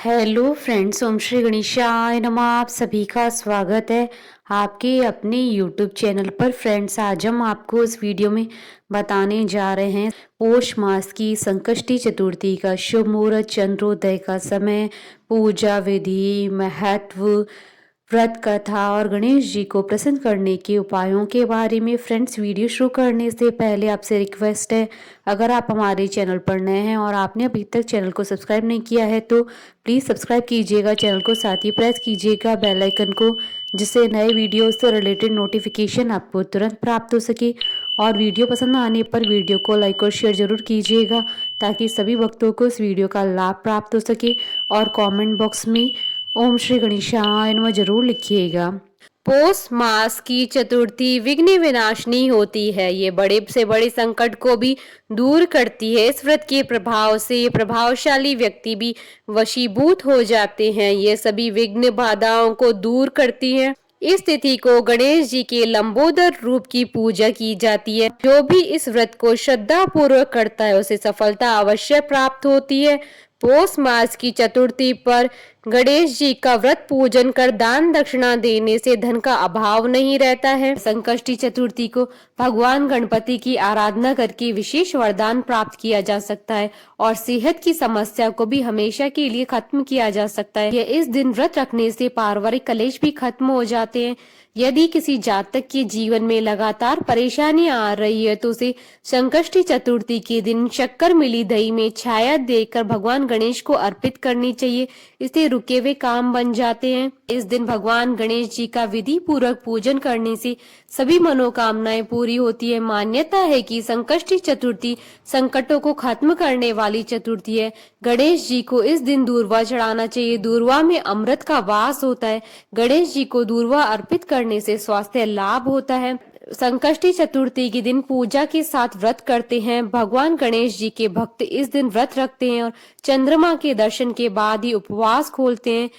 Hello friends, ओम श्री गणेशाय नमः। आप सभी का स्वागत है आपके अपने यूट्यूब चैनल पर। फ्रेंड्स, आज हम आपको इस वीडियो में बताने जा रहे हैं पौष मास की संकष्टी चतुर्थी का शुभ मुहूर्त, चंद्रोदय का समय, पूजा विधि, महत्व, व्रत कथा और गणेश जी को प्रसन्न करने के उपायों के बारे में। फ्रेंड्स, वीडियो शुरू करने से पहले आपसे रिक्वेस्ट है, अगर आप हमारे चैनल पर नए हैं और आपने अभी तक चैनल को सब्सक्राइब नहीं किया है तो प्लीज़ सब्सक्राइब कीजिएगा चैनल को, साथ ही प्रेस कीजिएगा बेल आइकन को, जिससे नए वीडियो से रिलेटेड नोटिफिकेशन आपको तुरंत प्राप्त हो सके। और वीडियो पसंद आने पर वीडियो को लाइक और शेयर जरूर कीजिएगा ताकि सभी भक्तों को इस वीडियो का लाभ प्राप्त हो सके। और कमेंट बॉक्स में ओम श्री गणेशाय नमः जरूर लिखिएगा। पौष मास की चतुर्थी विघ्न विनाशिनी होती है। ये बड़े से बड़े संकट को भी दूर करती है। इस व्रत के प्रभाव से प्रभावशाली व्यक्ति भी वशीभूत हो जाते हैं। ये सभी विघ्न बाधाओं को दूर करती है। इस तिथि को गणेश जी के लंबोदर रूप की पूजा की जाती है। जो भी इस व्रत को श्रद्धा पूर्वक करता है उसे सफलता अवश्य प्राप्त होती है। पौष मास की चतुर्थी पर गणेश जी का व्रत पूजन कर दान दक्षिणा देने से धन का अभाव नहीं रहता है। संकष्टी चतुर्थी को भगवान गणपति की आराधना करके विशेष वरदान प्राप्त किया जा सकता है और सेहत की समस्या को भी हमेशा के लिए खत्म किया जा सकता है। इस दिन व्रत रखने से पारिवारिक कलेश भी खत्म हो जाते हैं। यदि किसी जातक के जीवन में लगातार परेशानी आ रही है तो उसे संकष्टी चतुर्थी के दिन शक्कर मिली दही में छाया देकर भगवान गणेश को अर्पित करनी चाहिए। इससे रुके हुए काम बन जाते हैं। इस दिन भगवान गणेश जी का विधि पूर्वक पूजन करने से सभी मनोकामनाएं पूरी होती है। मान्यता है कि संकष्टी चतुर्थी संकटों को खत्म करने वाली चतुर्थी है। गणेश जी को इस दिन दूर्वा चढ़ाना चाहिए। दूर्वा में अमृत का वास होता है। गणेश जी को दूर्वा अर्पित करने से स्वास्थ्य लाभ होता है। संकष्टी चतुर्थी के दिन पूजा के साथ व्रत करते हैं। भगवान गणेश जी के भक्त इस दिन व्रत रखते हैं और चंद्रमा के दर्शन के बाद ही उपवास खोलते हैं।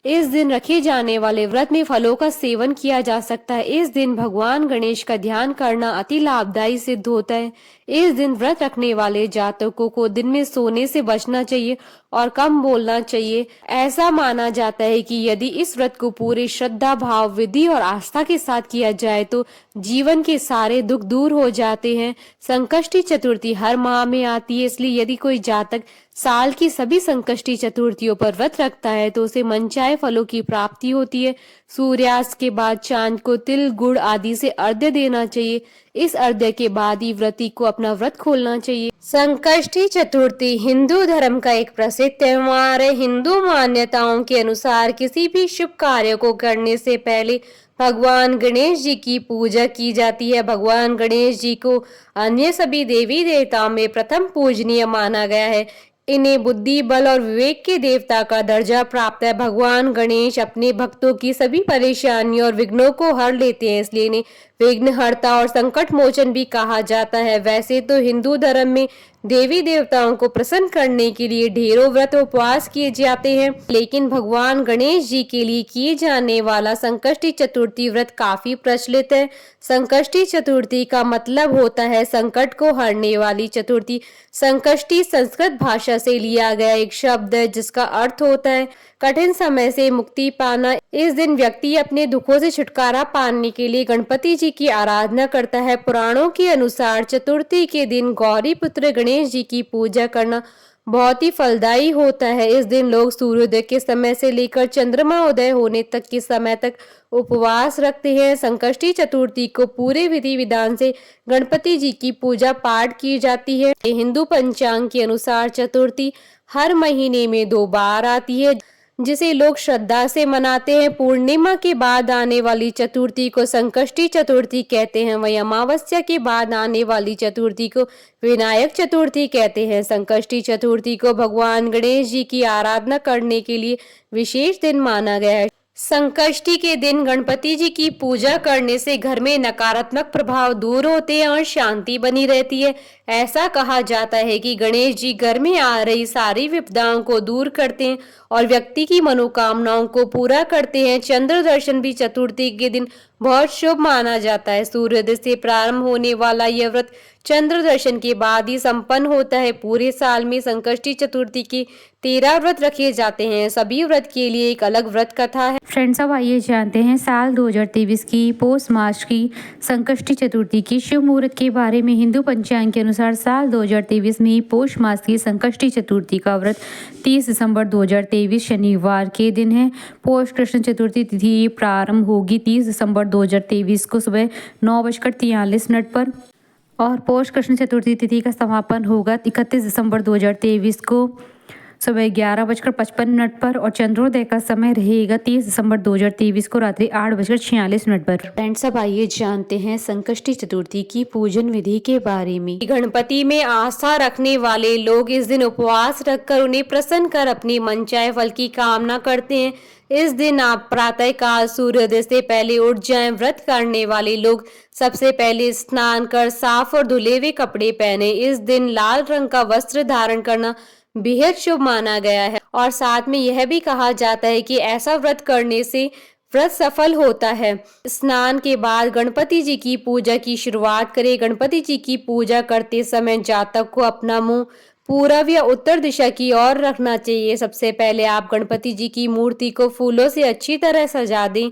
इस दिन रखे जाने वाले व्रत में फलों का सेवन किया जा सकता है। इस दिन भगवान गणेश का ध्यान करना अति लाभदायी सिद्ध होता है। इस दिन व्रत रखने वाले जातकों को दिन में सोने से बचना चाहिए और कम बोलना चाहिए। ऐसा माना जाता है कि यदि इस व्रत को पूरे श्रद्धा भाव, विधि और आस्था के साथ किया जाए तो जीवन के सारे दुख दूर हो जाते हैं। संकष्टी चतुर्थी हर माह में आती है, इसलिए यदि कोई जातक साल की सभी संकष्टी चतुर्थियों पर व्रत रखता है तो उसे मनचाहे फलों की प्राप्ति होती है। सूर्यास्त के बाद चांद को तिल, गुड़ आदि से अर्घ्य देना चाहिए। इस अर्घ्य के बाद ही व्रती को अपना व्रत खोलना चाहिए। संकष्टी चतुर्थी हिंदू धर्म का एक प्रसिद्ध त्योहार है। हिंदू मान्यताओं के अनुसार किसी भी शुभ कार्य को करने से पहले भगवान गणेश जी की पूजा की जाती है। भगवान गणेश जी को अन्य सभी देवी देवताओं में प्रथम पूजनीय माना गया है। इन्हें बुद्धि, बल और विवेक के देवता का दर्जा प्राप्त है। भगवान गणेश अपने भक्तों की सभी परेशानियों और विघ्नों को हर लेते हैं, इसलिए इन्हें विघ्नहर्ता और संकट मोचन भी कहा जाता है। वैसे तो हिंदू धर्म में देवी देवताओं को प्रसन्न करने के लिए ढेरों व्रत उपवास किए जाते हैं, लेकिन भगवान गणेश जी के लिए किए जाने वाला संकष्टी चतुर्थी व्रत काफी प्रचलित है। संकष्टी चतुर्थी का मतलब होता है संकट को हरने वाली चतुर्थी। संकष्टी संस्कृत भाषा से लिया गया एक शब्द है जिसका अर्थ होता है कठिन समय से मुक्ति पाना। इस दिन व्यक्ति अपने दुखों से छुटकारा पाने के लिए गणपति जी की आराधना करता है। पुराणों के अनुसार चतुर्थी के दिन गौरी पुत्र गणेश जी की पूजा करना बहुत ही फलदायी होता है। इस दिन लोग सूर्योदय के समय से लेकर चंद्रमा उदय होने तक के समय तक उपवास रखते हैं। संकष्टी चतुर्थी को पूरे विधि विधान से गणपति जी की पूजा पाठ की जाती है। हिंदू पंचांग के अनुसार चतुर्थी हर महीने में 2 बार आती है, जिसे लोग श्रद्धा से मनाते हैं। पूर्णिमा के बाद आने वाली चतुर्थी को संकष्टी चतुर्थी कहते हैं। वहीं अमावस्या के बाद आने वाली चतुर्थी को विनायक चतुर्थी कहते हैं। संकष्टी चतुर्थी को भगवान गणेश जी की आराधना करने के लिए विशेष दिन माना गया है। संकष्टी के दिन गणपति जी की पूजा करने से घर में नकारात्मक प्रभाव दूर होते हैं और शांति बनी रहती है। ऐसा कहा जाता है कि गणेश जी घर में आ रही सारी विपदाओं को दूर करते हैं और व्यक्ति की मनोकामनाओं को पूरा करते हैं। चंद्र दर्शन भी चतुर्थी के दिन बहुत शुभ माना जाता है। सूर्योदय से प्रारंभ होने वाला यह व्रत चंद्र दर्शन के बाद ही संपन्न होता है। पूरे साल में संकष्टी चतुर्थी के 13 व्रत रखे जाते हैं। सभी व्रत के लिए एक अलग व्रत कथा है। फ्रेंड्स, अब आइए जानते हैं साल 2023 की पौष मास की संकष्टी चतुर्थी की शुभ मुहूर्त के बारे में। हिंदू पंचांग के अनुसार साल 2023 में पौष मास की संकष्टी चतुर्थी का व्रत 30 दिसंबर 2023 शनिवार के दिन है। पौष कृष्ण चतुर्थी तिथि प्रारंभ होगी 30 दिसंबर 2023 को सुबह 9:43 पर और पौष कृष्ण चतुर्थी तिथि का समापन होगा 31 दिसंबर 2023 को सुबह 11:55 पर और चंद्रोदय का समय रहेगा 30 दिसंबर 2023 को रात्रि 8:46 पर। फ्रेंड्स, अब आइए जानते हैं संकष्टी चतुर्थी की पूजन विधि के बारे में। गणपति में आस्था रखने वाले लोग इस दिन उपवास रखकर उन्हें प्रसन्न कर अपनी मनचाहे फल की कामना करते हैं। इस दिन आप प्रातः काल सूर्योदय से पहले उठ जाएं। व्रत करने वाले लोग सबसे पहले स्नान कर साफ और धुले हुए कपड़े पहने। इस दिन लाल रंग का वस्त्र धारण करना बेहद शुभ माना गया है और साथ में यह भी कहा जाता है कि ऐसा व्रत करने से व्रत सफल होता है। स्नान के बाद गणपति जी की पूजा की शुरुआत करें। गणपति जी की पूजा करते समय जातक को अपना मुंह पूरब या उत्तर दिशा की ओर रखना चाहिए। सबसे पहले आप गणपति जी की मूर्ति को फूलों से अच्छी तरह सजा दें।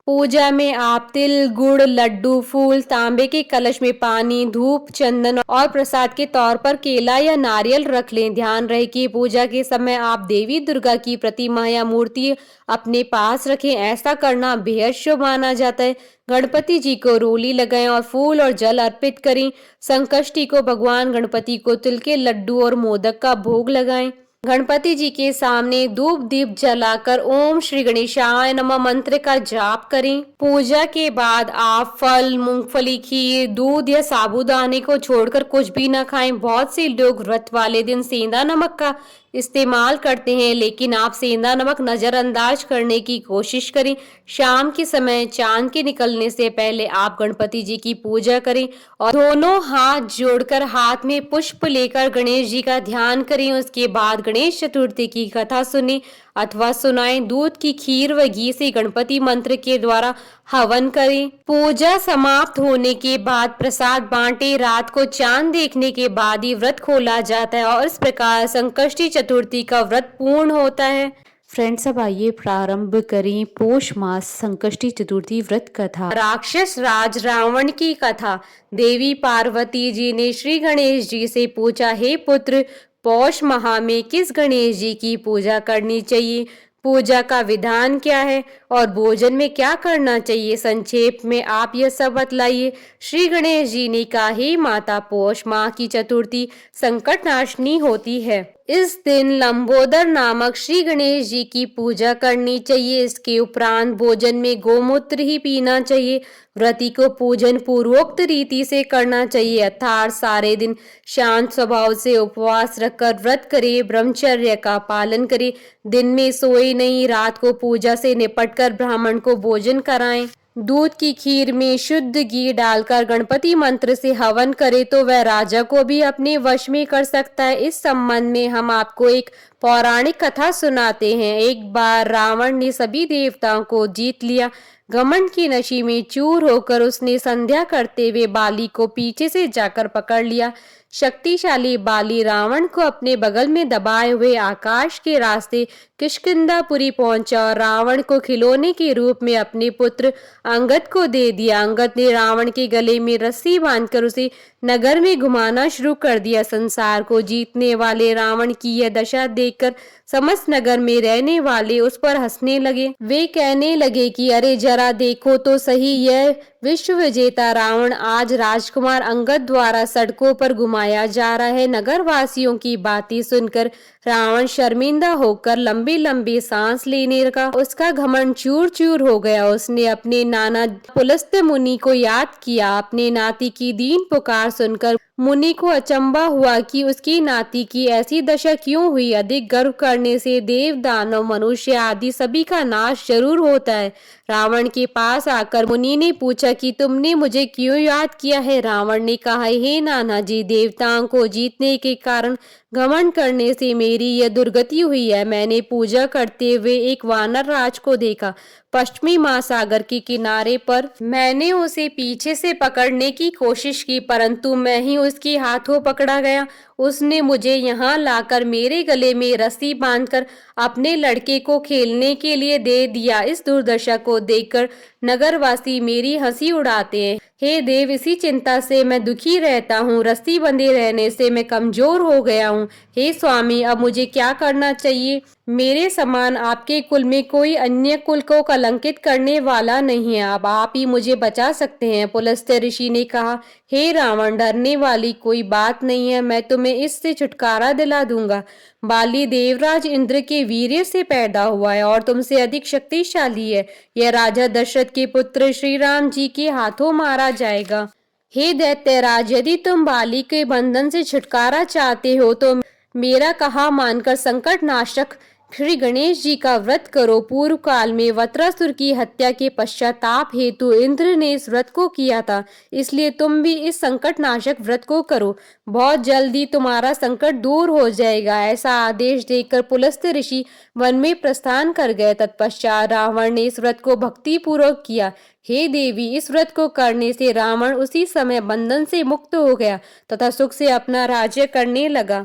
पूजा में आप तिल, गुड़, लड्डू, फूल, तांबे के कलश में पानी, धूप, चंदन और प्रसाद के तौर पर केला या नारियल रख लें। ध्यान रहे कि पूजा के समय आप देवी दुर्गा की प्रतिमा या मूर्ति अपने पास रखें। ऐसा करना बेहद शुभ माना जाता है। गणपति जी को रोली लगाएं और फूल और जल अर्पित करें। संकष्टी को भगवान गणपति को तिल के लड्डू और मोदक का भोग लगाएं। गणपति जी के सामने धूप दीप जलाकर ओम श्री गणेशाय नमः मंत्र का जाप करें। पूजा के बाद आप फल, मूंगफली, खीर, दूध या साबूदाने को छोड़कर कुछ भी न खाएं। बहुत से लोग व्रत वाले दिन सेंधा नमक का इस्तेमाल करते हैं, लेकिन आप सेंधा नमक नजरअंदाज करने की कोशिश करें। शाम के समय चांद के निकलने से पहले आप गणपति जी की पूजा करें और दोनों हाथ जोड़कर हाथ में पुष्प लेकर गणेश जी का ध्यान करें। उसके बाद गणेश चतुर्थी की कथा सुने अथवा सुनाएं। दूध की खीर व घी से गणपति मंत्र के द्वारा हवन करें। पूजा समाप्त होने के बाद प्रसाद बांटे। रात को चांद देखने के बाद ही व्रत खोला जाता है और इस प्रकार संकष्टी चतुर्थी का व्रत पूर्ण होता है। फ्रेंड्स, अब आइए प्रारंभ करें पौष मास संकष्टी चतुर्थी व्रत कथा। राक्षस राज रावण की कथा। देवी पार्वती जी ने श्री गणेश जी से पूछा, हे पुत्र, पौष माह में किस गणेश जी की पूजा करनी चाहिए? पूजा का विधान क्या है और भोजन में क्या करना चाहिए? संक्षेप में आप यह सब बतलाइए। श्री गणेश जी ने कहा, हे माता, पौष माह की चतुर्थी संकट नाशनी होती है। इस दिन लंबोदर नामक श्री गणेश जी की पूजा करनी चाहिए। इसके उपरांत भोजन में गोमूत्र ही पीना चाहिए। व्रती को पूजन पूर्वोक्त रीति से करना चाहिए, अर्थात सारे दिन शांत स्वभाव से उपवास रखकर व्रत करे, ब्रह्मचर्य का पालन करे, दिन में सोए नहीं, रात को पूजा से निपटकर ब्राह्मण को भोजन कराएं। दूध की खीर में शुद्ध घी डालकर गणपति मंत्र से हवन करे तो वह राजा को भी अपने वश में कर सकता है। इस संबंध में हम आपको एक पौराणिक कथा सुनाते हैं। एक बार रावण ने सभी देवताओं को जीत लिया। घमंड की नशे में चूर होकर उसने संध्या करते हुए बाली को पीछे से जाकर पकड़ लिया। शक्तिशाली बाली रावण को अपने बगल में दबाए हुए आकाश के रास्ते किष्किंधापुरी पहुंचा और रावण को खिलौने के रूप में अपने पुत्र अंगद को दे दिया। अंगद ने रावण के गले में रस्सी बांधकर उसे नगर में घुमाना शुरू कर दिया। संसार को जीतने वाले रावण की यह दशा देखकर समस्त नगर में रहने वाले उस पर हंसने लगे। वे कहने लगे कि अरे जरा देखो तो सही, यह विश्व विजेता रावण आज राजकुमार अंगद द्वारा सड़कों पर घुमाया जा रहा है। नगर वासियों की बातें सुनकर रावण शर्मिंदा होकर लंबी लंबी सांस लेने लगा। उसका घमंड चूर चूर हो गया। उसने अपने नाना पुलस्त्य मुनि को याद किया। अपने नाती की दीन पुकार सुनकर मुनि को अचंभा हुआ कि उसकी नाती की ऐसी दशा क्यों हुई। अधिक गर्व करने से देव, दानव, मनुष्य आदि सभी का नाश जरूर होता है। रावण के पास आकर मुनि ने पूछा कि तुमने मुझे क्यों याद किया है। रावण ने कहा, हे नाना जी, देवताओं को जीतने के कारण घमंड करने से मेरी यह दुर्गति हुई है। मैंने पूजा करते हुए एक वानर राज को देखा पश्चिमी महासागर के किनारे पर। मैंने उसे पीछे से पकड़ने की कोशिश की, परंतु मैं ही उसके हाथों पकड़ा गया। उसने मुझे यहाँ लाकर मेरे गले में रस्सी बांधकर अपने लड़के को खेलने के लिए दे दिया। इस दुर्दशा को देखकर नगरवासी मेरी हंसी उड़ाते हैं। हे देव, इसी चिंता से मैं दुखी रहता हूँ। रस्सी बंधे रहने से मैं कमजोर हो गया हूँ। हे स्वामी, अब मुझे क्या करना चाहिए? मेरे समान आपके कुल में कोई अन्य कुल को कलंकित करने वाला नहीं है। अब आप ही मुझे बचा सकते हैं। पुलस्त्य ऋषि ने कहा, हे रावण, डरने वाली कोई बात नहीं है। मैं तुम्हें इससे छुटकारा दिला दूंगा। बाली देवराज इंद्र के वीर्य से पैदा हुआ है और तुमसे अधिक शक्तिशाली है। यह राजा दशरथ के पुत्र श्री राम जी के हाथों मारा जाएगा। हे दैत्यराज, यदि तुम बाली के बंधन से छुटकारा चाहते हो तो मेरा कहा मानकर संकट नाशक श्री गणेश जी का व्रत करो। पूर्व काल में वत्रासुर की हत्या के पश्चाताप हेतु इंद्र ने इस व्रत को किया था, इसलिए तुम भी इस संकट नाशक व्रत को करो। बहुत जल्दी तुम्हारा संकट दूर हो जाएगा। ऐसा आदेश देकर पुलस्त्य ऋषि वन में प्रस्थान कर गए। तत्पश्चात रावण ने इस व्रत को भक्ति पूर्वक किया। हे देवी, इस व्रत को करने से रावण उसी समय बंधन से मुक्त हो गया तथा सुख से अपना राज्य करने लगा।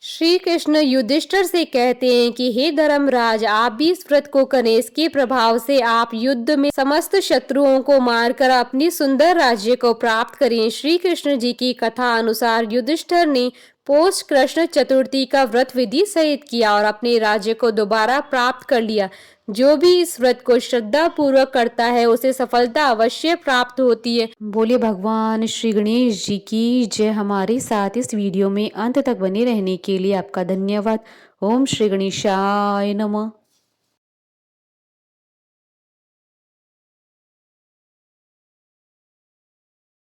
श्री कृष्ण युधिष्ठिर से कहते हैं कि हे धर्मराज, आप भी इस व्रत को करें। इसके प्रभाव से आप युद्ध में समस्त शत्रुओं को मारकर अपनी सुंदर राज्य को प्राप्त करें। श्री कृष्ण जी की कथा अनुसार युधिष्ठिर ने पोष कृष्ण चतुर्थी का व्रत विधि सहित किया और अपने राज्य को दोबारा प्राप्त कर लिया। जो भी इस व्रत को श्रद्धा पूर्वक करता है उसे सफलता अवश्य प्राप्त होती है। बोले भगवान श्री गणेश जी की जय। हमारे साथ इस वीडियो में अंत तक बने रहने के लिए आपका धन्यवाद। ओम श्री गणेशाय नमः।